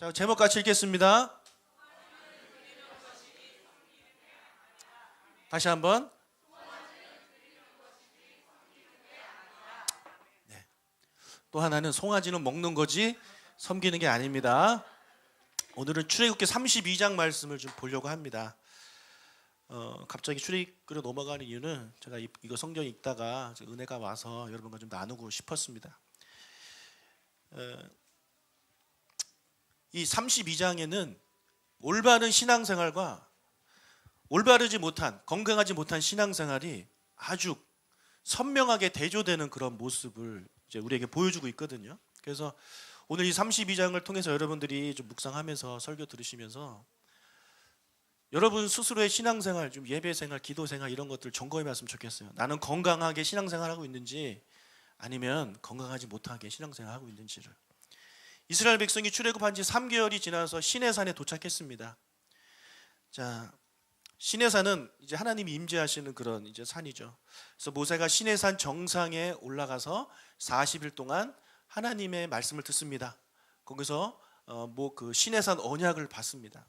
자, 제목 같이 읽겠습니다. 다시 한번. 네. 또 하나는 송아지는 먹는 거지 섬기는 게 아닙니다. 오늘은 출애굽기 32장 말씀을 좀 보려고 합니다. 갑자기 출애굽기로 넘어가는 이유는 제가 이거 성경 읽다가 은혜가 와서 여러분과 좀 나누고 싶었습니다. 이 32장에는 올바른 신앙생활과 올바르지 못한, 건강하지 못한 신앙생활이 아주 선명하게 대조되는 그런 모습을 이제 우리에게 보여주고 있거든요. 그래서 오늘 이 32장을 통해서 여러분들이 좀 묵상하면서 설교 들으시면서 여러분 스스로의 신앙생활, 좀 예배생활, 기도생활 이런 것들 점검해 봤으면 좋겠어요. 나는 건강하게 신앙생활하고 있는지 아니면 건강하지 못하게 신앙생활하고 있는지를. 이스라엘 백성이 출애굽한 지 3개월이 지나서 시내산에 도착했습니다. 자, 시내산은 이제 하나님이 임재하시는 그런 이제 산이죠. 그래서 모세가 시내산 정상에 올라가서 40일 동안 하나님의 말씀을 듣습니다. 거기서 그 시내산 언약을 받습니다.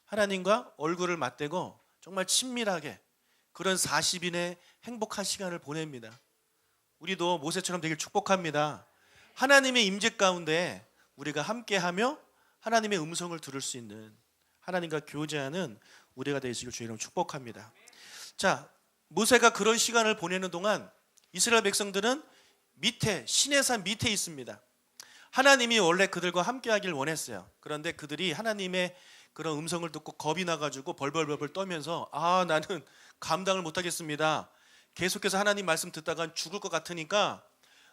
하나님과 얼굴을 맞대고 정말 친밀하게 그런 40인의 행복한 시간을 보냅니다. 우리도 모세처럼 되길 축복합니다. 하나님의 임재 가운데 우리가 함께하며 하나님의 음성을 들을 수 있는, 하나님과 교제하는 우리가 되시길 주의 이름으로 축복합니다. 자, 모세가 그런 시간을 보내는 동안 이스라엘 백성들은 밑에, 시내산 밑에 있습니다. 하나님이 원래 그들과 함께하길 원했어요. 그런데 그들이 하나님의 그런 음성을 듣고 겁이 나가지고 벌벌벌 떨면서 나는 감당을 못하겠습니다. 계속해서 하나님 말씀 듣다간 죽을 것 같으니까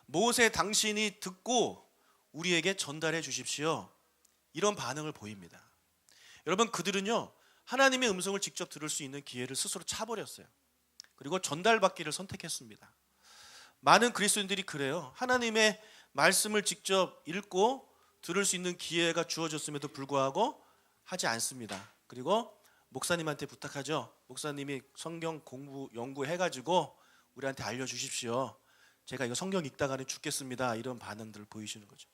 모세 당신이 듣고 우리에게 전달해 주십시오. 이런 반응을 보입니다. 여러분, 그들은요 하나님의 음성을 직접 들을 수 있는 기회를 스스로 차버렸어요. 그리고 전달받기를 선택했습니다. 많은 그리스도인들이 그래요. 하나님의 말씀을 직접 읽고 들을 수 있는 기회가 주어졌음에도 불구하고 하지 않습니다. 그리고 목사님한테 부탁하죠. 목사님이 성경 공부 연구해가지고 우리한테 알려주십시오. 제가 이거 성경 읽다가는 죽겠습니다. 이런 반응들을 보이시는 거죠.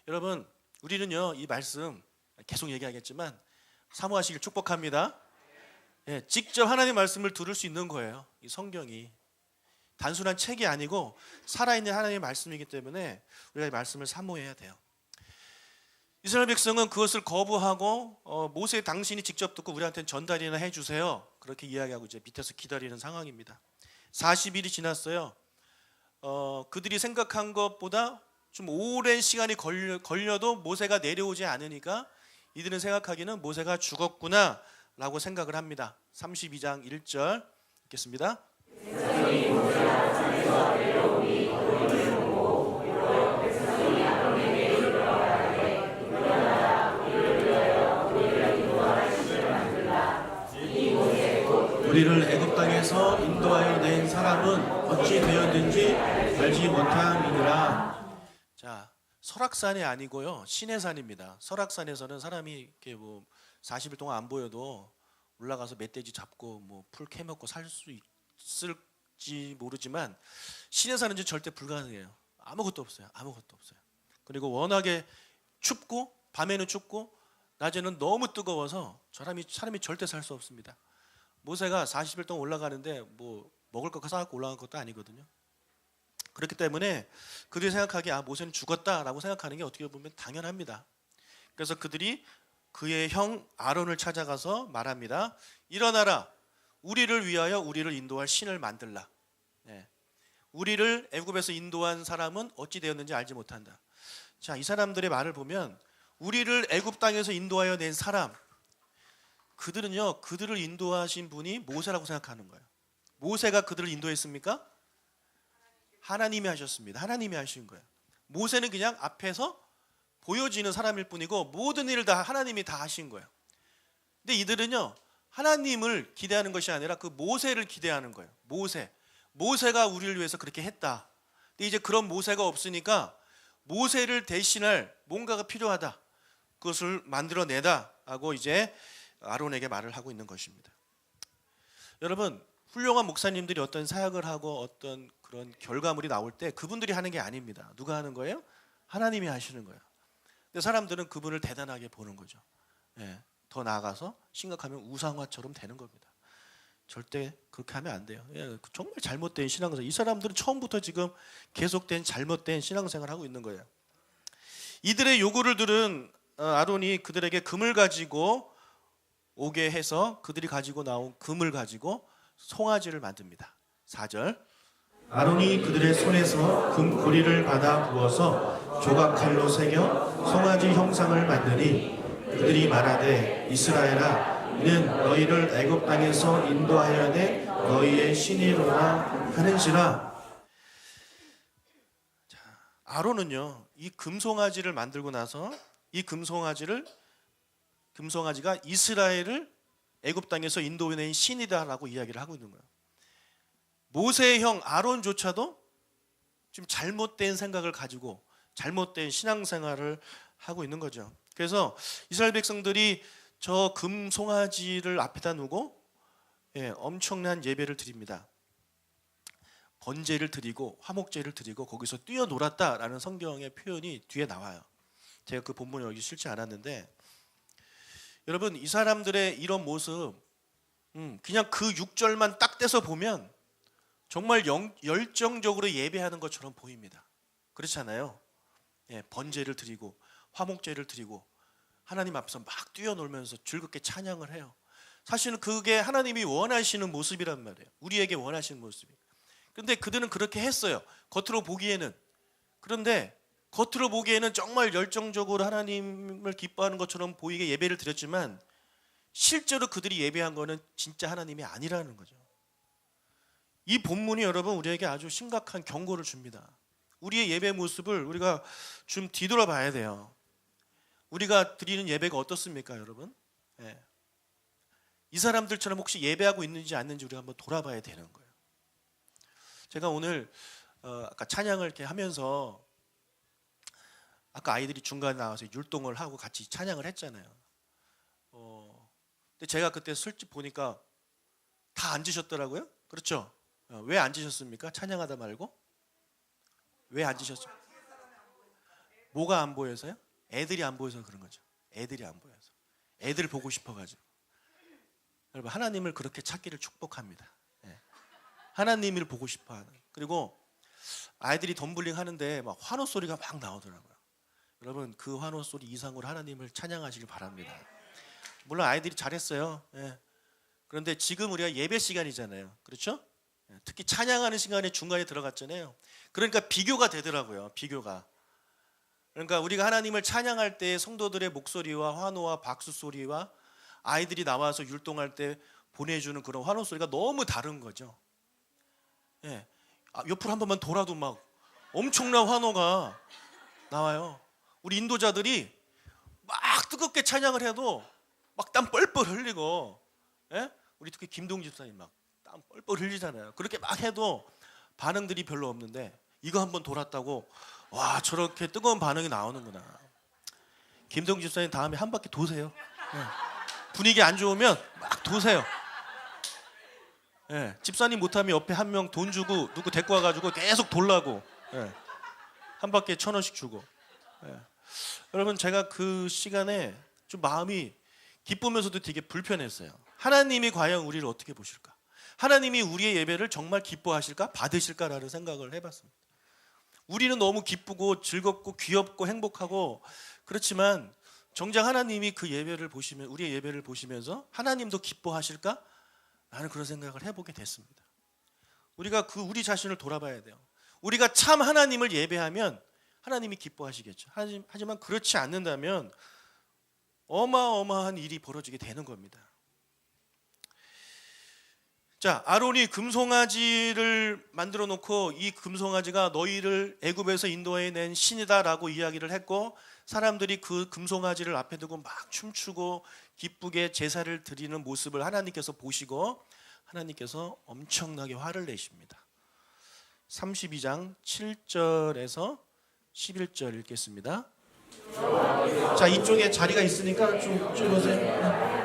여러분, 우리는요 이 말씀 계속 얘기하겠지만 사모하시길 축복합니다. 예, 직접 하나님의 말씀을 들을 수 있는 거예요. 이 성경이 단순한 책이 아니고 살아있는 하나님의 말씀이기 때문에 우리가 이 말씀을 사모해야 돼요. 이스라엘 백성은 그것을 거부하고 모세 당신이 직접 듣고 우리한테는 전달이나 해주세요. 그렇게 이야기하고 이제 밑에서 기다리는 상황입니다. 40일이 지났어요. 그들이 생각한 것보다 좀 오랜 시간이 걸려도 모세가 내려오지 않으니까 이들은 생각하기는 모세가 죽었구나 라고 생각을 합니다. 32장 1절 읽겠습니다. 우리를 애굽 땅에서 인도하여 낸 사람은 어찌 되었는지 알지 못함이니라. 자, 설악산이 아니고요 시내산입니다. 설악산에서는 사람이 이렇게 40일 동안 안 보여도 올라가서 멧돼지 잡고 풀 캐먹고 살 수 있을지 모르지만 시내산은 절대 불가능해요. 아무것도 없어요. 그리고 워낙에 춥고 밤에는 춥고 낮에는 너무 뜨거워서 사람이 절대 살 수 없습니다. 모세가 40일 동안 올라가는데 먹을 거 사갖고 올라간 것도 아니거든요. 그렇기 때문에 그들이 생각하기에 모세는 죽었다라고 생각하는 게 어떻게 보면 당연합니다. 그래서 그들이 그의 형 아론을 찾아가서 말합니다. 일어나라, 우리를 위하여 우리를 인도할 신을 만들라. 우리를 애굽에서 인도한 사람은 어찌 되었는지 알지 못한다. 자, 이 사람들의 말을 보면 우리를 애굽 땅에서 인도하여 낸 사람, 그들은요 그들을 인도하신 분이 모세라고 생각하는 거예요. 모세가 그들을 인도했습니까? 하나님이 하셨습니다. 하나님이 하신 거예요. 모세는 그냥 앞에서 보여지는 사람일 뿐이고 모든 일을 다 하나님이 다 하신 거예요. 근데 이들은요 하나님을 기대하는 것이 아니라 그 모세를 기대하는 거예요. 모세가 우리를 위해서 그렇게 했다. 근데 이제 그런 모세가 없으니까 모세를 대신할 뭔가가 필요하다. 그것을 만들어내다 하고 이제 아론에게 말을 하고 있는 것입니다. 여러분, 훌륭한 목사님들이 어떤 사역을 하고 어떤 그런 결과물이 나올 때 그분들이 하는 게 아닙니다. 누가 하는 거예요? 하나님이 하시는 거예요. 근데 사람들은 그분을 대단하게 보는 거죠. 예, 더 나아가서 심각하면 우상화처럼 되는 겁니다. 절대 그렇게 하면 안 돼요. 예, 정말 잘못된 신앙생활. 이 사람들은 처음부터 지금 계속된 잘못된 신앙생활을 하고 있는 거예요. 이들의 요구를 들은 아론이 그들에게 금을 가지고 오게 해서 그들이 가지고 나온 금을 가지고 송아지를 만듭니다. 4절. 아론이 그들의 손에서 금 고리를 받아 부어서 조각칼로 새겨 송아지 형상을 만드니 그들이 말하되 이스라엘아 이는 너희를 애굽 땅에서 인도하여 내 너희의 신이로라 하는지라. 자, 아론은요 이 금송아지를 만들고 나서 이 금송아지가 이스라엘을 애굽 땅에서 인도해낸 신이다라고 이야기를 하고 있는 거예요. 모세의 형 아론조차도 지금 잘못된 생각을 가지고 잘못된 신앙생활을 하고 있는 거죠. 그래서 이스라엘 백성들이 저 금송아지를 앞에다 놓고 엄청난 예배를 드립니다. 번제를 드리고 화목제를 드리고 거기서 뛰어놀았다라는 성경의 표현이 뒤에 나와요. 제가 그 본문을 여기 실지 않았는데 여러분 이 사람들의 이런 모습 그냥 그 6절만 딱 떼서 보면 정말 열정적으로 예배하는 것처럼 보입니다. 그렇잖아요. 예, 번제를 드리고 화목제를 드리고 하나님 앞에서 막 뛰어놀면서 즐겁게 찬양을 해요. 사실은 그게 하나님이 원하시는 모습이란 말이에요. 우리에게 원하시는 모습이. 그런데 그들은 그렇게 했어요. 겉으로 보기에는. 그런데 겉으로 보기에는 정말 열정적으로 하나님을 기뻐하는 것처럼 보이게 예배를 드렸지만 실제로 그들이 예배한 거는 진짜 하나님이 아니라는 거죠. 이 본문이 여러분 우리에게 아주 심각한 경고를 줍니다. 우리의 예배 모습을 우리가 좀 뒤돌아봐야 돼요. 우리가 드리는 예배가 어떻습니까, 여러분? 예. 이 사람들처럼 혹시 예배하고 있는지 않는지 우리가 한번 돌아봐야 되는 거예요. 제가 오늘 아까 찬양을 이렇게 하면서 아까 아이들이 중간에 나와서 율동을 하고 같이 찬양을 했잖아요. 근데 제가 그때 슬쩍 보니까 다 앉으셨더라고요. 그렇죠? 왜 앉으셨습니까? 찬양하다 말고? 왜 앉으셨죠? 뭐가 안 보여서요? 애들이 안 보여서 그런 거죠. 애들이 안 보여서. 애들 보고 싶어가지고. 여러분 하나님을 그렇게 찾기를 축복합니다. 예. 하나님을 보고 싶어하는. 그리고 아이들이 덤블링 하는데 막 환호 소리가 막 나오더라고요. 여러분 그 환호 소리 이상으로 하나님을 찬양하시길 바랍니다. 물론 아이들이 잘했어요. 예. 그런데 지금 우리가 예배 시간이잖아요. 그렇죠? 예. 특히 찬양하는 시간에 중간에 들어갔잖아요. 그러니까 비교가 되더라고요. 비교가. 그러니까 우리가 하나님을 찬양할 때 성도들의 목소리와 환호와 박수 소리와 아이들이 나와서 율동할 때 보내주는 그런 환호 소리가 너무 다른 거죠. 예. 옆으로 한 번만 돌아도 막 엄청난 환호가 나와요. 우리 인도자들이 막 뜨겁게 찬양을 해도 막 땀 뻘뻘 흘리고, 예? 우리 특히 김동진 집사님 막 땀 뻘뻘 흘리잖아요. 그렇게 막 해도 반응들이 별로 없는데 이거 한번 돌았다고 와 저렇게 뜨거운 반응이 나오는구나. 김동진 집사님 다음에 한 바퀴 도세요. 예. 분위기 안 좋으면 막 도세요. 예. 집사님 못하면 옆에 한 명 돈 주고 누구 데리고 와가지고 계속 돌라고. 예. 한 바퀴에 1,000원씩 주고. 예. 여러분 제가 그 시간에 좀 마음이 기쁘면서도 되게 불편했어요. 하나님이 과연 우리를 어떻게 보실까? 하나님이 우리의 예배를 정말 기뻐하실까? 받으실까라는 생각을 해봤습니다. 우리는 너무 기쁘고 즐겁고 귀엽고 행복하고 그렇지만 정작 하나님이 그 예배를 보시면 우리의 예배를 보시면서 하나님도 기뻐하실까? 라는 그런 생각을 해보게 됐습니다. 우리가 우리 자신을 돌아봐야 돼요. 우리가 참 하나님을 예배하면 하나님이 기뻐하시겠죠. 하지만 그렇지 않는다면 어마어마한 일이 벌어지게 되는 겁니다. 자, 아론이 금송아지를 만들어 놓고 이 금송아지가 너희를 애굽에서 인도해 낸 신이다라고 이야기를 했고 사람들이 그 금송아지를 앞에 두고 막 춤추고 기쁘게 제사를 드리는 모습을 하나님께서 보시고 하나님께서 엄청나게 화를 내십니다. 32장 7절에서 11절 읽겠습니다. 자, 이쪽에 자리가 있으니까 좀 오세요.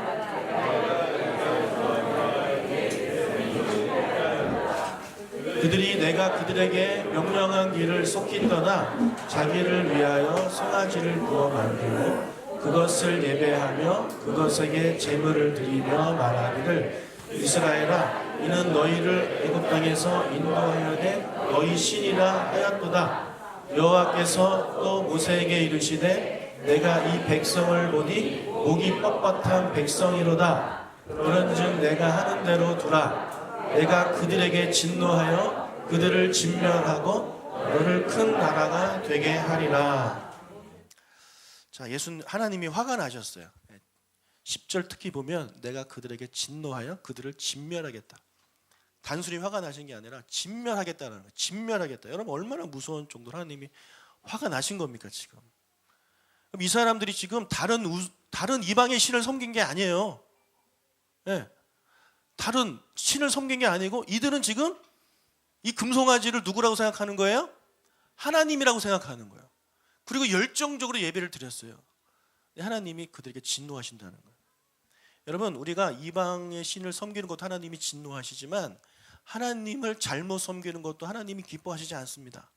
그들이 내가 그들에게 명령한 길을 속히 떠나 자기를 위하여 송아지를 구워 만들고 그것을 예배하며 그것에게 제물을 드리며 말하기를 이스라엘아 이는 너희를 애굽 땅에서 인도하여 낸 너희 신이라 하였도다. 여호와께서 또 모세에게 이르시되 내가 이 백성을 보니 목이 뻣뻣한 백성이로다. 그런즉 내가 하는 대로 두라. 내가 그들에게 진노하여 그들을 진멸하고 너를 큰 나라가 되게 하리라. 자, 하나님이 화가 나셨어요. 10절 특히 보면 내가 그들에게 진노하여 그들을 진멸하겠다. 단순히 화가 나신 게 아니라 진멸하겠다는 거예요. 진멸하겠다. 여러분 얼마나 무서운 정도로 하나님이 화가 나신 겁니까 지금? 그럼 이 사람들이 지금 다른 이방의 신을 섬긴 게 아니에요. 네. 다른 신을 섬긴 게 아니고 이들은 지금 이 금송아지를 누구라고 생각하는 거예요? 하나님이라고 생각하는 거예요. 그리고 열정적으로 예배를 드렸어요. 하나님이 그들에게 진노하신다는 거예요. 여러분 우리가 이방의 신을 섬기는 것도 하나님이 진노하시지만 하나님을 잘못 섬기는 것도 하나님이 기뻐하시지 않습니다.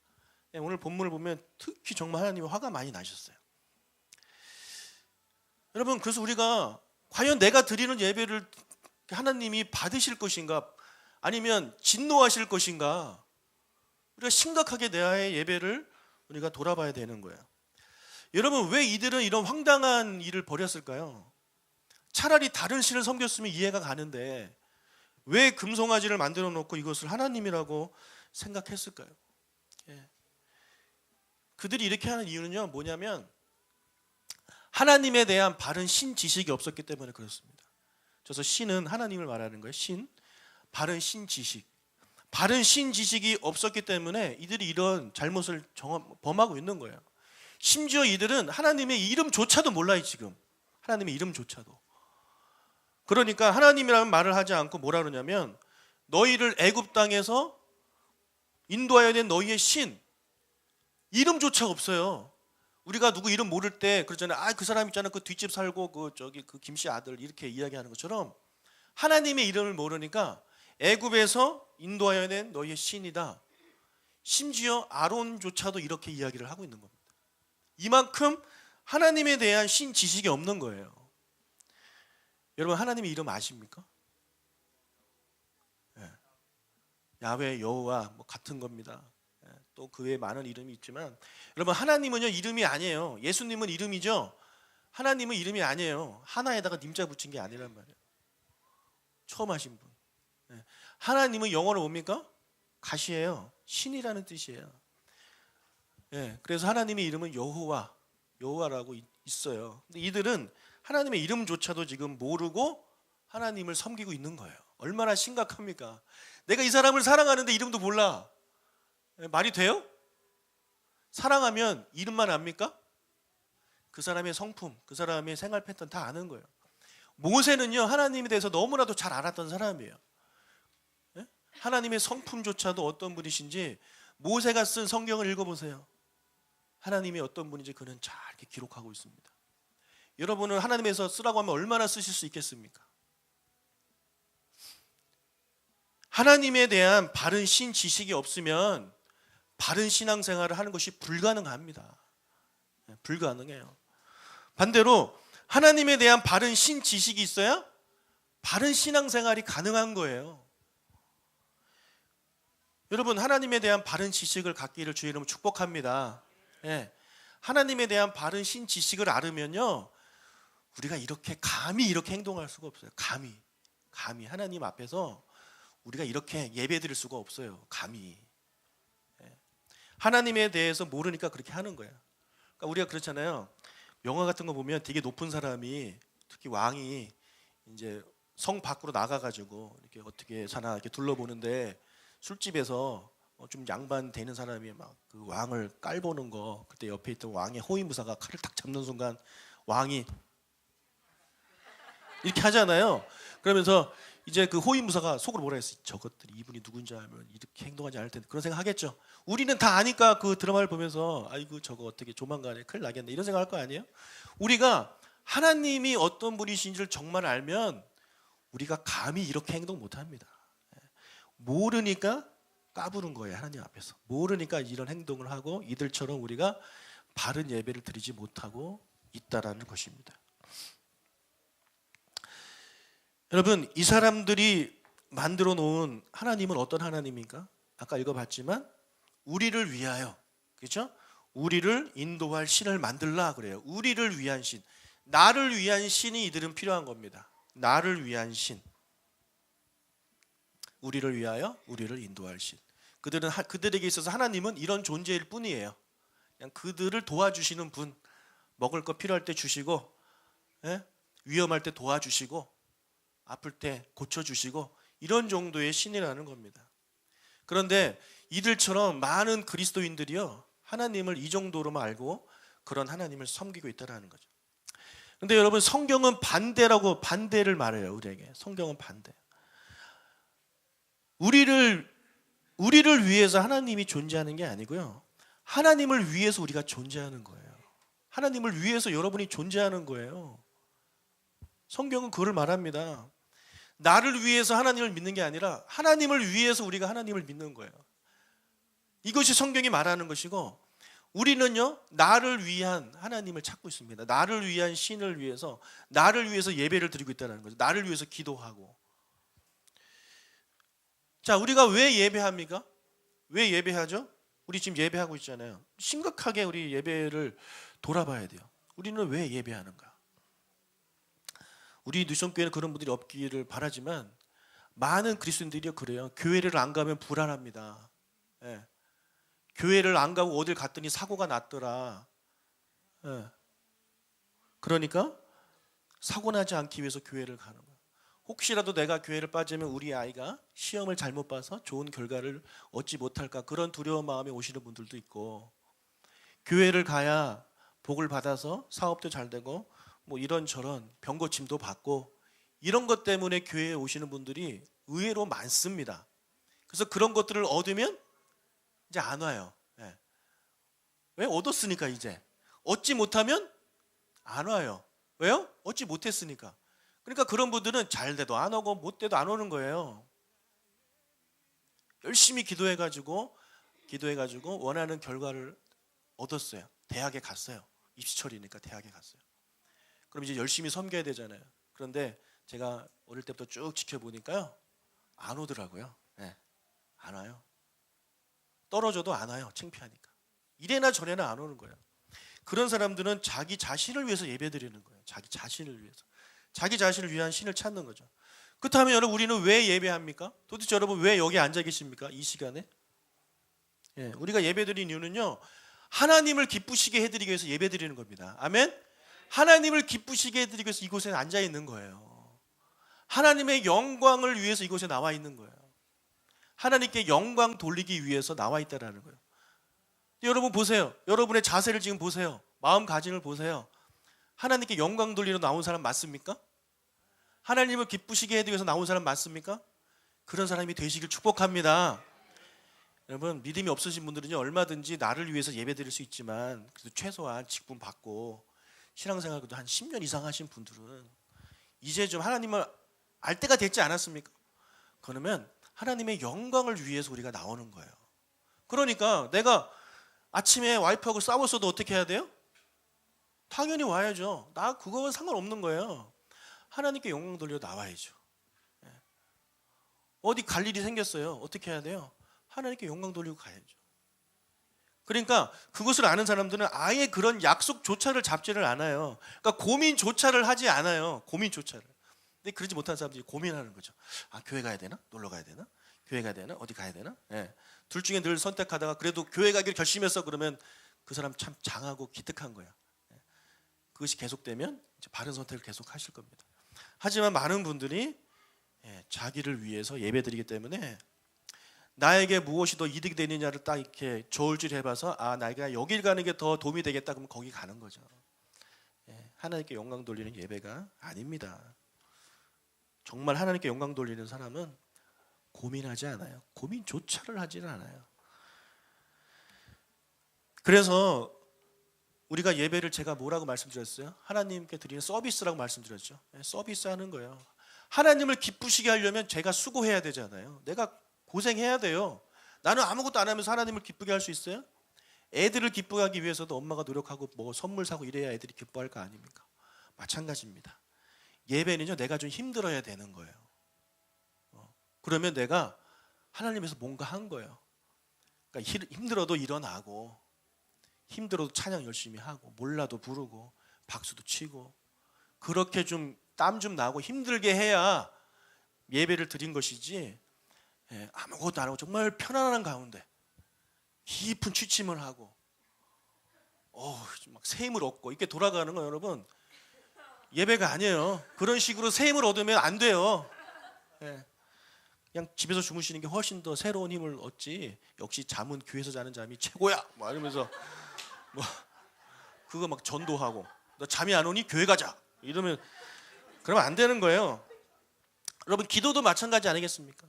오늘 본문을 보면 특히 정말 하나님이 화가 많이 나셨어요. 여러분 그래서 우리가 과연 내가 드리는 예배를 하나님이 받으실 것인가 아니면 진노하실 것인가 우리가 심각하게 대하여 예배를 우리가 돌아봐야 되는 거예요. 여러분 왜 이들은 이런 황당한 일을 벌였을까요? 차라리 다른 신을 섬겼으면 이해가 가는데 왜 금송아지를 만들어 놓고 이것을 하나님이라고 생각했을까요? 예. 그들이 이렇게 하는 이유는요 뭐냐면 하나님에 대한 바른 신지식이 없었기 때문에 그렇습니다. 그래서 신은 하나님을 말하는 거예요. 바른 신지식. 바른 신지식이 없었기 때문에 이들이 이런 잘못을 범하고 있는 거예요. 심지어 이들은 하나님의 이름조차도 몰라요 지금. 하나님의 이름조차도. 그러니까 하나님이라는 말을 하지 않고 뭐라 그러냐면 너희를 애굽 땅에서 인도하여 낸 너희의 신 이름조차 없어요. 우리가 누구 이름 모를 때 그러잖아요. 아, 그 사람 있잖아. 그 뒷집 살고 그 김씨 아들 이렇게 이야기하는 것처럼 하나님의 이름을 모르니까 애굽에서 인도하여 낸 너희의 신이다. 심지어 아론조차도 이렇게 이야기를 하고 있는 겁니다. 이만큼 하나님에 대한 신 지식이 없는 거예요. 여러분 하나님의 이름 아십니까? 네. 야훼, 여호와 뭐 같은 겁니다. 네. 또 그 외에 많은 이름이 있지만 여러분 하나님은요 이름이 아니에요. 예수님은 이름이죠. 하나님은 이름이 아니에요. 하나에다가 님자 붙인 게 아니란 말이에요. 처음 하신 분. 네. 하나님은 영어로 뭡니까? 가시예요. 신이라는 뜻이에요. 네. 그래서 하나님의 이름은 여호와라고 있어요. 근데 이들은 하나님의 이름조차도 지금 모르고 하나님을 섬기고 있는 거예요. 얼마나 심각합니까? 내가 이 사람을 사랑하는데 이름도 몰라. 말이 돼요? 사랑하면 이름만 압니까? 그 사람의 성품, 그 사람의 생활 패턴 다 아는 거예요. 모세는요 하나님에 대해서 너무나도 잘 알았던 사람이에요. 하나님의 성품조차도 어떤 분이신지 모세가 쓴 성경을 읽어보세요. 하나님이 어떤 분인지 그는 잘 이렇게 기록하고 있습니다. 여러분은 하나님에서 쓰라고 하면 얼마나 쓰실 수 있겠습니까? 하나님에 대한 바른 신 지식이 없으면 바른 신앙생활을 하는 것이 불가능합니다. 불가능해요. 반대로 하나님에 대한 바른 신 지식이 있어야 바른 신앙생활이 가능한 거예요. 여러분 하나님에 대한 바른 지식을 갖기를 주의 이름으로 축복합니다. 예. 하나님에 대한 바른 신 지식을 알으면요 우리가 감히 이렇게 행동할 수가 없어요. 감히 하나님 앞에서 우리가 이렇게 예배드릴 수가 없어요. 감히. 하나님에 대해서 모르니까 그렇게 하는 거예요. 그러니까 우리가 그렇잖아요. 영화 같은 거 보면 되게 높은 사람이 특히 왕이 이제 성 밖으로 나가가지고 이렇게 어떻게 사나 이렇게 둘러보는데 술집에서 좀 양반 되는 사람이 막 그 왕을 깔보는 거 그때 옆에 있던 왕의 호위무사가 칼을 탁 잡는 순간 왕이 이렇게 하잖아요. 그러면서 이제 그 호위무사가 속으로 뭐라 했어요? 저것들이 이분이 누군지 알면 이렇게 행동하지 않을 텐데 그런 생각 하겠죠. 우리는 다 아니까 그 드라마를 보면서 아이고 저거 어떻게 조만간에 큰일 나겠네 이런 생각 할 거 아니에요? 우리가 하나님이 어떤 분이신지를 정말 알면 우리가 감히 이렇게 행동 못합니다. 모르니까 까부는 거예요. 하나님 앞에서. 모르니까 이런 행동을 하고 이들처럼 우리가 바른 예배를 드리지 못하고 있다라는 것입니다. 여러분, 이 사람들이 만들어 놓은 하나님은 어떤 하나님입니까? 아까 읽어봤지만 우리를 위하여, 그렇죠? 우리를 인도할 신을 만들라 그래요. 우리를 위한 신, 나를 위한 신이 이들은 필요한 겁니다. 나를 위한 신, 우리를 위하여 우리를 인도할 신. 그들에게 있어서 하나님은 이런 존재일 뿐이에요. 그냥 그들을 도와주시는 분, 먹을 거 필요할 때 주시고, 위험할 때 도와주시고, 아플 때 고쳐주시고, 이런 정도의 신이라는 겁니다. 그런데 이들처럼 많은 그리스도인들이요, 하나님을 이 정도로만 알고 그런 하나님을 섬기고 있다는 거죠. 그런데 여러분, 성경은 반대를 말해요. 우리에게 성경은 반대. 우리를 위해서 하나님이 존재하는 게 아니고요, 하나님을 위해서 우리가 존재하는 거예요. 하나님을 위해서 여러분이 존재하는 거예요. 성경은 그걸 말합니다. 나를 위해서 하나님을 믿는 게 아니라 하나님을 위해서 우리가 하나님을 믿는 거예요. 이것이 성경이 말하는 것이고, 우리는요, 나를 위한 하나님을 찾고 있습니다. 나를 위한 신을 위해서, 나를 위해서 예배를 드리고 있다는 거죠. 나를 위해서 기도하고. 자, 우리가 왜 예배합니까? 왜 예배하죠? 우리 지금 예배하고 있잖아요. 심각하게 우리 예배를 돌아봐야 돼요. 우리는 왜 예배하는가? 우리 누성교회는 그런 분들이 없기를 바라지만 많은 그리스도인들이 그래요. 교회를 안 가면 불안합니다. 교회를 안 가고 어딜 갔더니 사고가 났더라. 그러니까 사고 나지 않기 위해서 교회를 가는 거예요. 혹시라도 내가 교회를 빠지면 우리 아이가 시험을 잘못 봐서 좋은 결과를 얻지 못할까, 그런 두려운 마음에 오시는 분들도 있고, 교회를 가야 복을 받아서 사업도 잘 되고 뭐 이런저런 병고침도 받고, 이런 것 때문에 교회에 오시는 분들이 의외로 많습니다. 그래서 그런 것들을 얻으면 이제 안 와요. 왜? 얻었으니까. 이제 얻지 못하면 안 와요. 왜요? 얻지 못했으니까. 그러니까 그런 분들은 잘 돼도 안 오고 못 돼도 안 오는 거예요. 열심히 기도해가지고 원하는 결과를 얻었어요. 대학에 갔어요. 입시철이니까 대학에 갔어요. 그럼 이제 열심히 섬겨야 되잖아요. 그런데 제가 어릴 때부터 쭉 지켜보니까요, 안 오더라고요. 안 와요. 떨어져도 안 와요. 창피하니까. 이래나 저래나 안 오는 거예요. 그런 사람들은 자기 자신을 위해서 예배드리는 거예요. 자기 자신을 위해서. 자기 자신을 위한 신을 찾는 거죠. 그렇다면 여러분, 우리는 왜 예배합니까? 도대체 여러분 왜 여기 앉아 계십니까? 이 시간에? 우리가 예배드리는 이유는요, 하나님을 기쁘시게 해드리기 위해서 예배드리는 겁니다. 아멘? 하나님을 기쁘시게 해드리기 위해서 이곳에 앉아 있는 거예요. 하나님의 영광을 위해서 이곳에 나와 있는 거예요. 하나님께 영광 돌리기 위해서 나와 있다라는 거예요. 여러분 보세요. 여러분의 자세를 지금 보세요. 마음가짐을 보세요. 하나님께 영광 돌리러 나온 사람 맞습니까? 하나님을 기쁘시게 해드리기 위해서 나온 사람 맞습니까? 그런 사람이 되시길 축복합니다. 여러분, 믿음이 없으신 분들은요, 얼마든지 나를 위해서 예배드릴 수 있지만 그래도 최소한 직분 받고 신앙생활도 한 10년 이상 하신 분들은 이제 좀 하나님을 알 때가 됐지 않았습니까? 그러면 하나님의 영광을 위해서 우리가 나오는 거예요. 그러니까 내가 아침에 와이프하고 싸웠어도 어떻게 해야 돼요? 당연히 와야죠. 나 그거는 상관없는 거예요. 하나님께 영광 돌려 나와야죠. 어디 갈 일이 생겼어요. 어떻게 해야 돼요? 하나님께 영광 돌리고 가야죠. 그러니까 그것을 아는 사람들은 아예 그런 약속조차를 잡지를 않아요. 그러니까 고민조차를 하지 않아요. 고민조차를. 근데 그러지 못한 사람들이 고민하는 거죠. 아, 교회 가야 되나? 놀러 가야 되나? 교회 가야 되나? 어디 가야 되나? 둘 중에 늘 선택하다가 그래도 교회 가기를 결심했어. 그러면 그 사람 참 장하고 기특한 거야. 그것이 계속되면 이제 바른 선택을 계속 하실 겁니다. 하지만 많은 분들이 자기를 위해서 예배드리기 때문에 나에게 무엇이 더 이득이 되느냐를 딱 이렇게 저울질 해봐서, 아, 내가 여길 가는 게 더 도움이 되겠다, 그러면 거기 가는 거죠. 하나님께 영광 돌리는 예배가 아닙니다. 정말 하나님께 영광 돌리는 사람은 고민하지 않아요. 고민조차를 하지는 않아요. 그래서 우리가 예배를 제가 뭐라고 말씀드렸어요? 하나님께 드리는 서비스라고 말씀드렸죠. 서비스하는 거예요. 하나님을 기쁘시게 하려면 제가 수고해야 되잖아요. 내가 고생해야 돼요. 나는 아무것도 안 하면서 하나님을 기쁘게 할 수 있어요? 애들을 기쁘게 하기 위해서도 엄마가 노력하고 뭐 선물 사고 이래야 애들이 기뻐할 거 아닙니까? 마찬가지입니다. 예배는요, 내가 좀 힘들어야 되는 거예요. 그러면 내가 하나님에서 뭔가 한 거예요. 그러니까 힘들어도 일어나고, 힘들어도 찬양 열심히 하고, 몰라도 부르고, 박수도 치고, 그렇게 좀 땀 좀 나고 힘들게 해야 예배를 드린 것이지, 아무것도 안 하고 정말 편안한 가운데 깊은 취침을 하고 막 새 힘을 얻고 이렇게 돌아가는 건 여러분 예배가 아니에요. 그런 식으로 새 힘을 얻으면 안 돼요. 그냥 집에서 주무시는 게 훨씬 더 새로운 힘을 얻지. 역시 잠은 교회에서 자는 잠이 최고야 뭐 이러면서 뭐 그거 막 전도하고, 너 잠이 안 오니 교회 가자 이러면, 그러면 안 되는 거예요. 여러분, 기도도 마찬가지 아니겠습니까?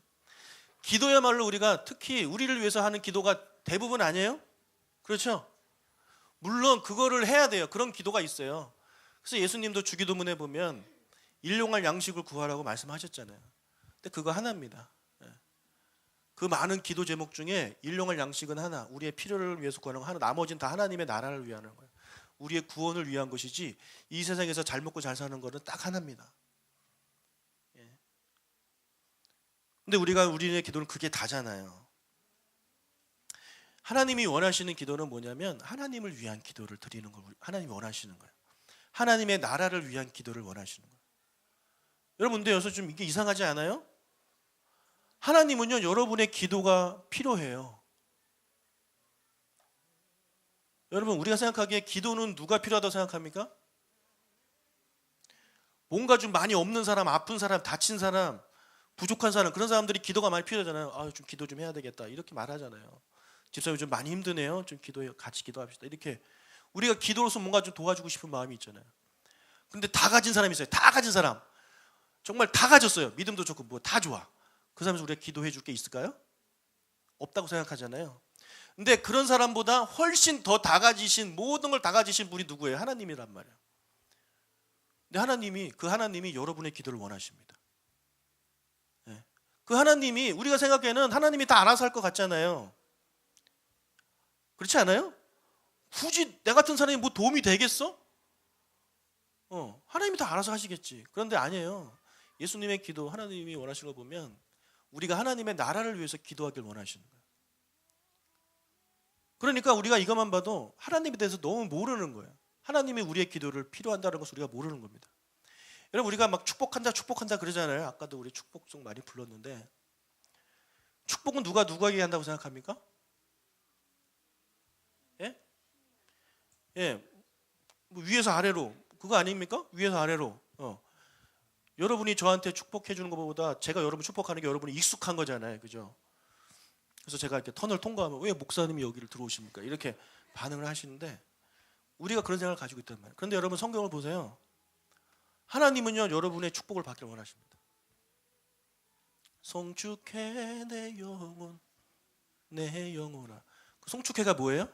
기도야말로 우리가 특히 우리를 위해서 하는 기도가 대부분 아니에요? 그렇죠? 물론 그거를 해야 돼요. 그런 기도가 있어요. 그래서 예수님도 주기도문에 보면 일용할 양식을 구하라고 말씀하셨잖아요. 근데 그거 하나입니다. 그 많은 기도 제목 중에 일용할 양식은 하나, 우리의 필요를 위해서 구하는 거 하나, 나머지는 다 하나님의 나라를 위하는 거예요. 우리의 구원을 위한 것이지 이 세상에서 잘 먹고 잘 사는 거는 딱 하나입니다. 근데 우리의 기도는 그게 다잖아요. 하나님이 원하시는 기도는 뭐냐면 하나님을 위한 기도를 드리는 걸 하나님이 원하시는 거예요. 하나님의 나라를 위한 기도를 원하시는 거예요. 여러분, 근데 여기서 좀 이게 이상하지 않아요? 하나님은요, 여러분의 기도가 필요해요. 여러분, 우리가 생각하기에 기도는 누가 필요하다고 생각합니까? 뭔가 좀 많이 없는 사람, 아픈 사람, 다친 사람, 부족한 사람, 그런 사람들이 기도가 많이 필요하잖아요. 좀 기도 좀 해야 되겠다 이렇게 말하잖아요. 집사님 좀 많이 힘드네요. 좀 기도해요. 같이 기도합시다. 이렇게 우리가 기도로서 뭔가 좀 도와주고 싶은 마음이 있잖아요. 근데 다 가진 사람이 있어요. 다 가진 사람, 정말 다 가졌어요. 믿음도 좋고 뭐 다 좋아. 그 사람에서 우리가 기도해 줄 게 있을까요? 없다고 생각하잖아요. 근데 그런 사람보다 훨씬 더 다 가지신, 모든 걸 다 가지신 분이 누구예요? 하나님이란 말이에요. 근데 하나님이 여러분의 기도를 원하십니다. 그 하나님이, 우리가 생각에는 하나님이 다 알아서 할 것 같잖아요. 그렇지 않아요? 굳이 내 같은 사람이 뭐 도움이 되겠어? 하나님이 다 알아서 하시겠지. 그런데 아니에요. 예수님의 기도, 하나님이 원하시는 거 보면 우리가 하나님의 나라를 위해서 기도하길 원하시는 거예요. 그러니까 우리가 이것만 봐도 하나님에 대해서 너무 모르는 거예요. 하나님이 우리의 기도를 필요한다는 것을 우리가 모르는 겁니다. 여러분, 우리가 막 축복한다 그러잖아요. 아까도 우리 축복송 많이 불렀는데, 축복은 누구에게 한다고 생각합니까? 뭐 위에서 아래로, 그거 아닙니까? 위에서 아래로. 여러분이 저한테 축복해 주는 것보다 제가 여러분 축복하는 게 여러분이 익숙한 거잖아요. 그죠? 그래서 제가 이렇게 턴을 통과하면 왜 목사님이 여기를 들어오십니까? 이렇게 반응을 하시는데, 우리가 그런 생각을 가지고 있단 말이에요. 그런데 여러분, 성경을 보세요. 하나님은요, 여러분의 축복을 받기를 원하십니다. 송축해 내 영혼, 내 영혼아. 그 송축해가 뭐예요?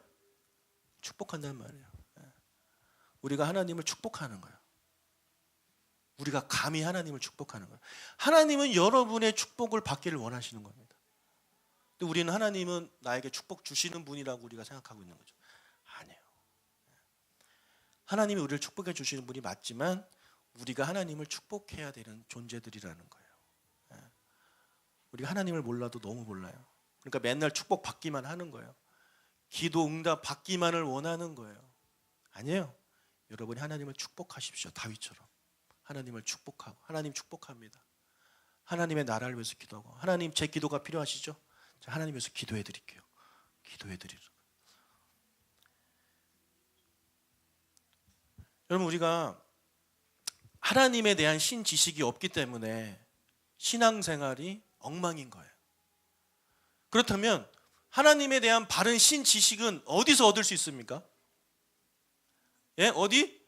축복한다는 말이에요. 우리가 하나님을 축복하는 거예요. 우리가 감히 하나님을 축복하는 거예요. 하나님은 여러분의 축복을 받기를 원하시는 겁니다. 근데 우리는 하나님은 나에게 축복 주시는 분이라고 우리가 생각하고 있는 거죠. 아니에요. 하나님이 우리를 축복해 주시는 분이 맞지만 우리가 하나님을 축복해야 되는 존재들이라는 거예요. 우리가 하나님을 몰라도 너무 몰라요. 그러니까 맨날 축복 받기만 하는 거예요. 기도 응답 받기만을 원하는 거예요. 아니에요. 여러분이 하나님을 축복하십시오. 다윗처럼 하나님을 축복하고, 하나님 축복합니다. 하나님의 나라를 위해서 기도하고, 하나님 제 기도가 필요하시죠? 자, 하나님 위해서 기도해 드릴게요. 기도해 드리라. 여러분, 우리가 하나님에 대한 신지식이 없기 때문에 신앙생활이 엉망인 거예요. 그렇다면 하나님에 대한 바른 신지식은 어디서 얻을 수 있습니까? 어디?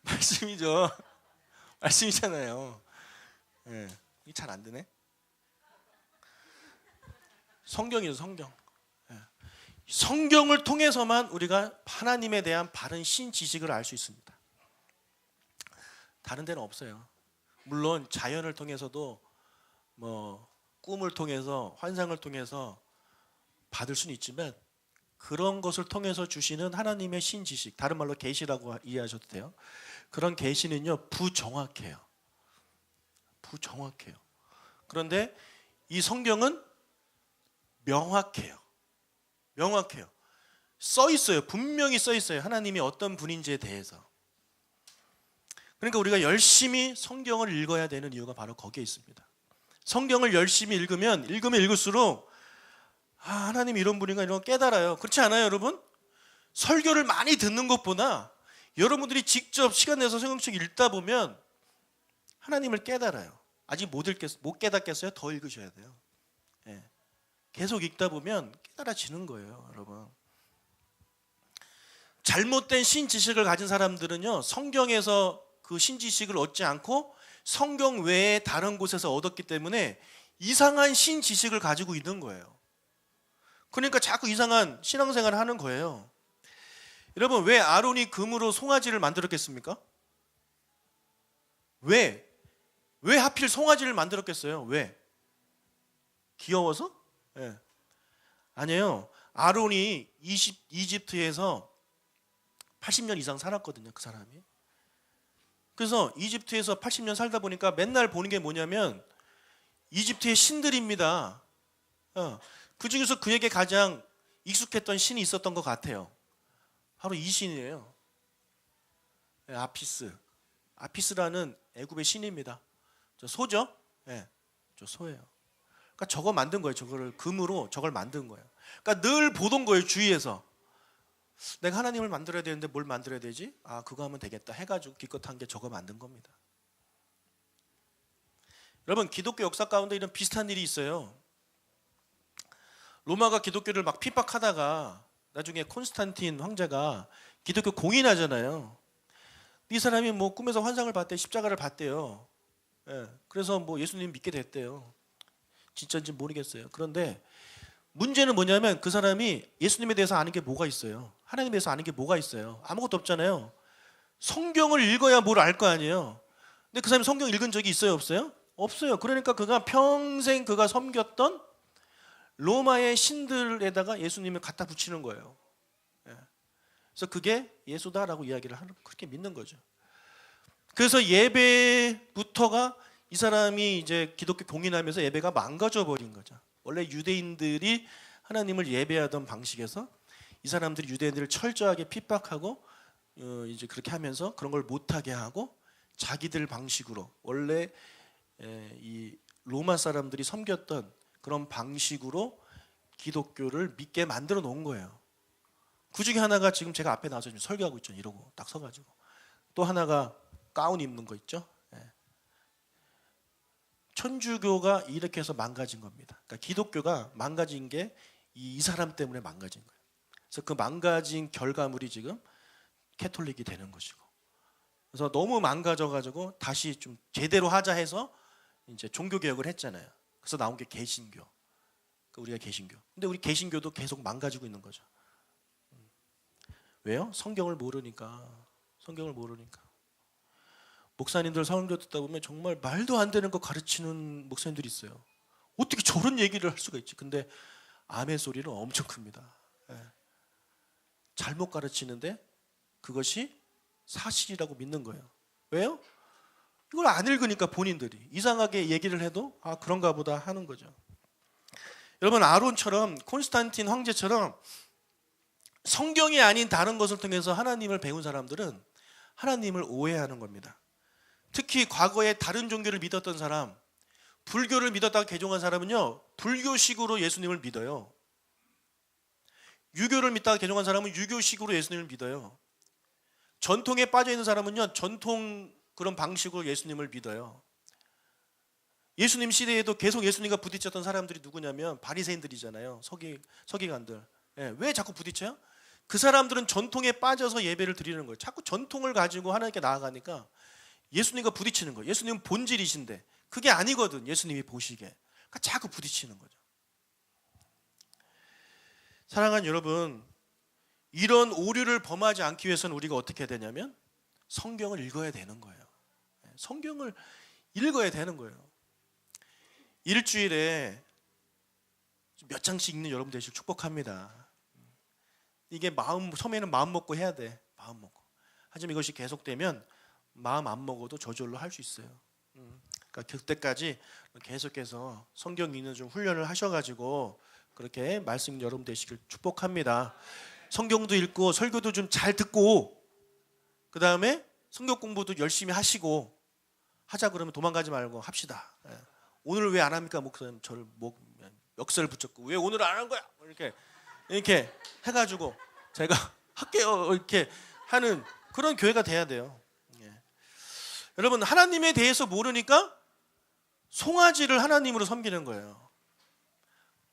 말씀이죠. 말씀이잖아요. 이게 잘 안 되네. 성경이죠, 성경. 성경을 통해서만 우리가 하나님에 대한 바른 신지식을 알 수 있습니다. 다른 데는 없어요. 물론 자연을 통해서도 뭐 꿈을 통해서 환상을 통해서 받을 수는 있지만 그런 것을 통해서 주시는 하나님의 신지식, 다른 말로 계시라고 이해하셔도 돼요. 그런 계시는요 부정확해요. 부정확해요. 그런데 이 성경은 명확해요. 명확해요. 써 있어요. 분명히 써 있어요. 하나님이 어떤 분인지에 대해서. 그러니까 우리가 열심히 성경을 읽어야 되는 이유가 바로 거기에 있습니다. 성경을 열심히 읽으면 읽을수록 하나님이 이런 분인가 이런 거 깨달아요. 그렇지 않아요, 여러분? 설교를 많이 듣는 것보다 여러분들이 직접 시간 내서 성경책 읽다 보면 하나님을 깨달아요. 아직 못 깨닫겠어요? 더 읽으셔야 돼요. 예. 계속 읽다 보면 깨달아지는 거예요, 여러분. 잘못된 신지식을 가진 사람들은요, 성경에서 그 신지식을 얻지 않고 성경 외에 다른 곳에서 얻었기 때문에 이상한 신지식을 가지고 있는 거예요. 그러니까 자꾸 이상한 신앙생활을 하는 거예요. 여러분, 왜 아론이 금으로 송아지를 만들었겠습니까? 왜 하필 송아지를 만들었겠어요? 왜? 귀여워서? 네. 아니에요. 아론이 이집트에서 80년 이상 살았거든요, 그 사람이. 그래서 이집트에서 80년 살다 보니까 맨날 보는 게 뭐냐면 이집트의 신들입니다. 그 중에서 그에게 가장 익숙했던 신이 있었던 것 같아요. 바로 이 신이에요. 아피스라는 애굽의 신입니다. 저 소죠? 네, 저 소예요. 그러니까 저거 만든 거예요. 저거를 금으로 저걸 만든 거예요. 그러니까 늘 보던 거예요, 주위에서. 내가 하나님을 만들어야 되는데 뭘 만들어야 되지? 그거 하면 되겠다 해가지고 기껏 한 게 저거 만든 겁니다. 여러분, 기독교 역사 가운데 이런 비슷한 일이 있어요. 로마가 기독교를 막 핍박하다가 나중에 콘스탄틴 황제가 기독교 공인하잖아요. 이 사람이 뭐 꿈에서 환상을 봤대, 십자가를 봤대요. 예, 그래서 뭐 예수님 믿게 됐대요. 진짜인지 모르겠어요. 그런데 문제는 뭐냐면 그 사람이 예수님에 대해서 아는 게 뭐가 있어요? 하나님에 대해서 아는 게 뭐가 있어요? 아무것도 없잖아요. 성경을 읽어야 뭘 알 거 아니에요. 근데 그 사람이 성경 읽은 적이 있어요, 없어요? 없어요. 그러니까 그가 평생 그가 섬겼던 로마의 신들에다가 예수님을 갖다 붙이는 거예요. 그래서 그게 예수다라고 이야기를 하는, 그렇게 믿는 거죠. 그래서 예배부터가 이 사람이 이제 기독교 공인하면서 예배가 망가져 버린 거죠. 원래 유대인들이 하나님을 예배하던 방식에서 이 사람들이 유대인들을 철저하게 핍박하고 이제 그렇게 하면서 그런 걸 못하게 하고 자기들 방식으로 원래 이 로마 사람들이 섬겼던 그런 방식으로 기독교를 믿게 만들어 놓은 거예요. 그 중에 하나가 지금 제가 앞에 나와서 지금 설교하고 있죠. 이러고 딱 서가지고. 또 하나가 가운 입는 거 있죠. 천주교가 이렇게 해서 망가진 겁니다. 그러니까 기독교가 망가진 게 이 사람 때문에 망가진 거예요. 그래서 그 망가진 결과물이 지금 캐톨릭이 되는 것이고. 그래서 너무 망가져가지고 다시 좀 제대로 하자 해서 이제 종교 개혁을 했잖아요. 그래서 나온 게 개신교. 우리가 개신교. 근데 우리 개신교도 계속 망가지고 있는 거죠. 왜요? 성경을 모르니까. 목사님들 설교 듣다 보면 정말 말도 안 되는 거 가르치는 목사님들이 있어요. 어떻게 저런 얘기를 할 수가 있지? 근데 아멘 소리는 엄청 큽니다. 잘못 가르치는데 그것이 사실이라고 믿는 거예요. 왜요? 이걸 안 읽으니까 본인들이 이상하게 얘기를 해도 그런가 보다 하는 거죠. 여러분, 아론처럼 콘스탄틴 황제처럼 성경이 아닌 다른 것을 통해서 하나님을 배운 사람들은 하나님을 오해하는 겁니다. 특히 과거에 다른 종교를 믿었던 사람, 불교를 믿었다가 개종한 사람은요, 불교식으로 예수님을 믿어요. 유교를 믿다가 개종한 사람은 유교식으로 예수님을 믿어요. 전통에 빠져 있는 사람은요, 전통 그런 방식으로 예수님을 믿어요. 예수님 시대에도 계속 예수님과 부딪혔던 사람들이 누구냐면 바리새인들이잖아요. 서기관들. 왜 자꾸 부딪혀요? 그 사람들은 전통에 빠져서 예배를 드리는 거예요. 자꾸 전통을 가지고 하나님께 나아가니까 예수님과 부딪히는 거예요. 예수님은 본질이신데 그게 아니거든, 예수님이 보시기에. 그러니까 자꾸 부딪히는 거죠. 사랑하는 여러분, 이런 오류를 범하지 않기 위해서는 우리가 어떻게 해야 되냐면 성경을 읽어야 되는 거예요. 성경을 읽어야 되는 거예요. 일주일에 몇 장씩 읽는 여러분 되시길 축복합니다. 이게 처음에는 마음 먹고 해야 돼. 마음 먹고. 하지만 이것이 계속되면 마음 안 먹어도 저절로 할 수 있어요. 그러니까 그때까지 계속해서 성경 읽는 좀 훈련을 하셔가지고 그렇게 말씀 읽는 여러분 되시길 축복합니다. 성경도 읽고 설교도 좀 잘 듣고 그 다음에 성경 공부도 열심히 하시고 하자 그러면 도망가지 말고 합시다. 오늘 왜 안 합니까? 목사님 저를 역설을 붙였고 왜 오늘 안 한 거야? 이렇게 해가지고 제가 할게요 이렇게 하는 그런 교회가 돼야 돼요. 여러분 하나님에 대해서 모르니까 송아지를 하나님으로 섬기는 거예요.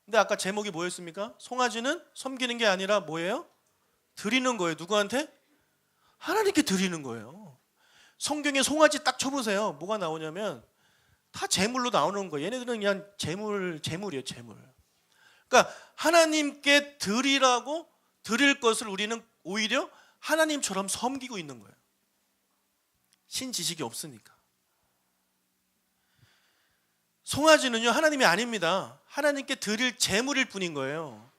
근데 아까 제목이 뭐였습니까? 송아지는 섬기는 게 아니라 뭐예요? 드리는 거예요. 누구한테? 하나님께 드리는 거예요. 성경에 송아지 딱 쳐보세요. 뭐가 나오냐면 다 제물로 나오는 거예요. 얘네들은 그냥 제물이에요. 제물. 그러니까 하나님께 드리라고 드릴 것을 우리는 오히려 하나님처럼 섬기고 있는 거예요. 신지식이 없으니까. 송아지는요 하나님이 아닙니다. 하나님께 드릴 제물일 뿐인 거예요.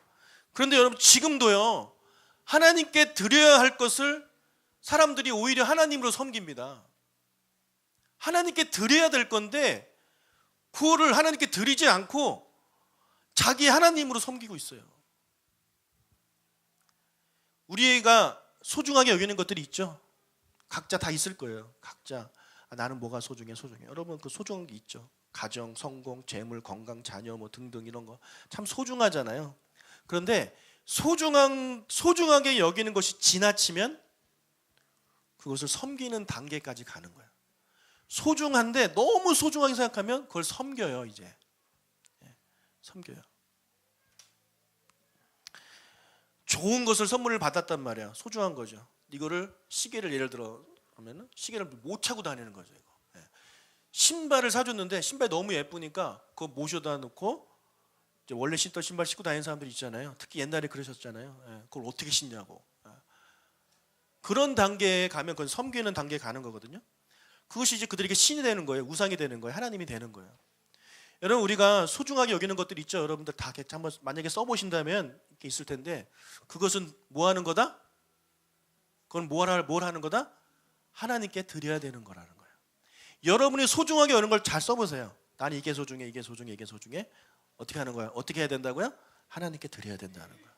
그런데 여러분 지금도요 하나님께 드려야 할 것을 사람들이 오히려 하나님으로 섬깁니다. 하나님께 드려야 될 건데 그거를 하나님께 드리지 않고 자기 하나님으로 섬기고 있어요. 우리가 소중하게 여기는 것들이 있죠. 각자 다 있을 거예요. 각자 나는 뭐가 소중해. 여러분 그 소중한 게 있죠. 가정, 성공, 재물, 건강, 자녀 뭐 등등 이런 거 참 소중하잖아요. 그런데 소중하게 여기는 것이 지나치면 그것을 섬기는 단계까지 가는 거예요. 소중한데 너무 소중하게 생각하면 그걸 섬겨요. 이제 섬겨요. 좋은 것을 선물을 받았단 말이야. 소중한 거죠. 이거를 시계를 예를 들어 하면은 시계를 못 차고 다니는 거죠. 이거. 신발을 사줬는데 신발이 너무 예쁘니까 그거 모셔다 놓고 이제 원래 신던 신발 신고 다니는 사람들 있잖아요. 특히 옛날에 그러셨잖아요. 그걸 어떻게 신냐고. 그런 단계에 가면 그건 섬기는 단계에 가는 거거든요. 그것이 이제 그들에게 신이 되는 거예요. 우상이 되는 거예요. 하나님이 되는 거예요. 여러분 우리가 소중하게 여기는 것들 있죠. 여러분들 다 한번 만약에 써보신다면 이렇게 있을 텐데 그것은 뭐 하는 거다? 그건 뭘 하는 거다? 하나님께 드려야 되는 거라는 거예요. 여러분이 소중하게 여는 걸 잘 써보세요. 나는 이게 소중해, 이게 소중해, 이게 소중해. 어떻게 하는 거야? 어떻게 해야 된다고요? 하나님께 드려야 된다는 거예요.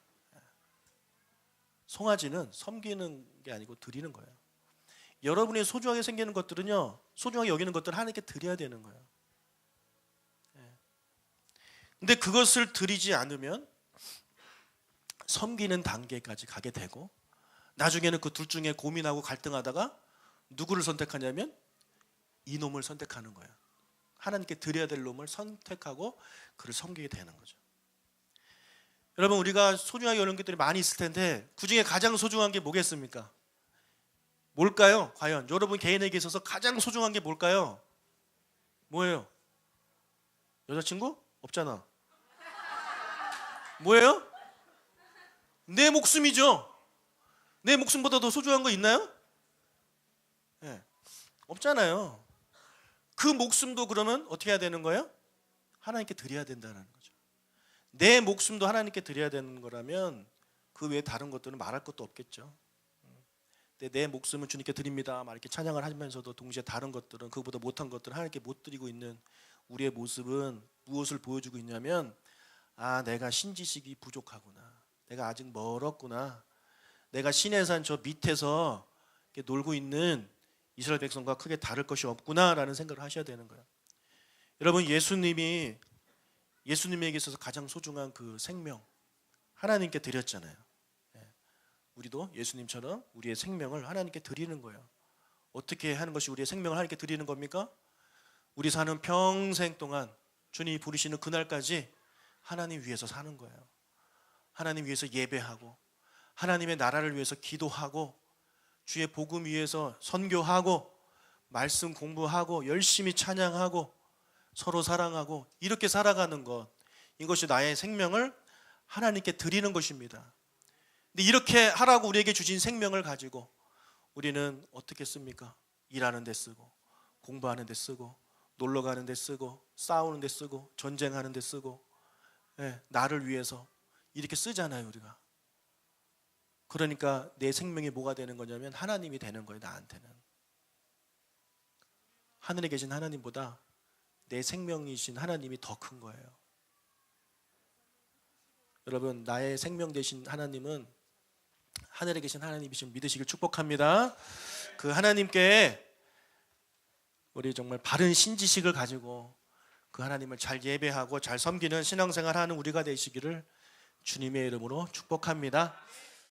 송아지는 섬기는 게 아니고 드리는 거예요. 여러분이 소중하게 생기는 것들은요, 소중하게 여기는 것들을 하나님께 드려야 되는 거예요. 근데 그것을 드리지 않으면 섬기는 단계까지 가게 되고 나중에는 그 둘 중에 고민하고 갈등하다가 누구를 선택하냐면 이놈을 선택하는 거예요. 하나님께 드려야 될 놈을 선택하고 그를 섬기게 되는 거죠. 여러분 우리가 소중하게 여는 것들이 많이 있을 텐데 그중에 가장 소중한 게 뭐겠습니까? 뭘까요? 과연 여러분 개인에게 있어서 가장 소중한 게 뭘까요? 뭐예요? 여자친구? 없잖아. 뭐예요? 내 목숨이죠. 내 목숨보다 더 소중한 거 있나요? 네. 없잖아요. 그 목숨도 그러면 어떻게 해야 되는 거예요? 하나님께 드려야 된다는 거죠. 내 목숨도 하나님께 드려야 되는 거라면 그 외에 다른 것들은 말할 것도 없겠죠. 근데 내 목숨은 주님께 드립니다 막 이렇게 찬양을 하면서도 동시에 다른 것들은 그보다 못한 것들은 하나님께 못 드리고 있는 우리의 모습은 무엇을 보여주고 있냐면 내가 신지식이 부족하구나. 내가 아직 멀었구나. 내가 시내산 저 밑에서 이렇게 놀고 있는 이스라엘 백성과 크게 다를 것이 없구나라는 생각을 하셔야 되는 거예요. 여러분 예수님에게 있어서 가장 소중한 그 생명 하나님께 드렸잖아요. 우리도 예수님처럼 우리의 생명을 하나님께 드리는 거예요. 어떻게 하는 것이 우리의 생명을 하나님께 드리는 겁니까? 우리 사는 평생 동안 주님이 부르시는 그날까지 하나님 위해서 사는 거예요. 하나님 위해서 예배하고 하나님의 나라를 위해서 기도하고 주의 복음 위해서 선교하고 말씀 공부하고 열심히 찬양하고 서로 사랑하고 이렇게 살아가는 것, 이것이 나의 생명을 하나님께 드리는 것입니다. 근데 이렇게 하라고 우리에게 주신 생명을 가지고 우리는 어떻게 씁니까? 일하는 데 쓰고 공부하는 데 쓰고 놀러 가는 데 쓰고, 싸우는 데 쓰고, 전쟁하는 데 쓰고, 예, 나를 위해서 이렇게 쓰잖아요, 우리가. 그러니까 내 생명이 뭐가 되는 거냐면 하나님이 되는 거예요, 나한테는. 하늘에 계신 하나님보다 내 생명이신 하나님이 더 큰 거예요. 여러분, 나의 생명 되신 하나님은 하늘에 계신 하나님이신 믿으시길 축복합니다. 그 하나님께 우리 정말 바른 신지식을 가지고 그 하나님을 잘 예배하고 잘 섬기는 신앙생활하는 우리가 되시기를 주님의 이름으로 축복합니다.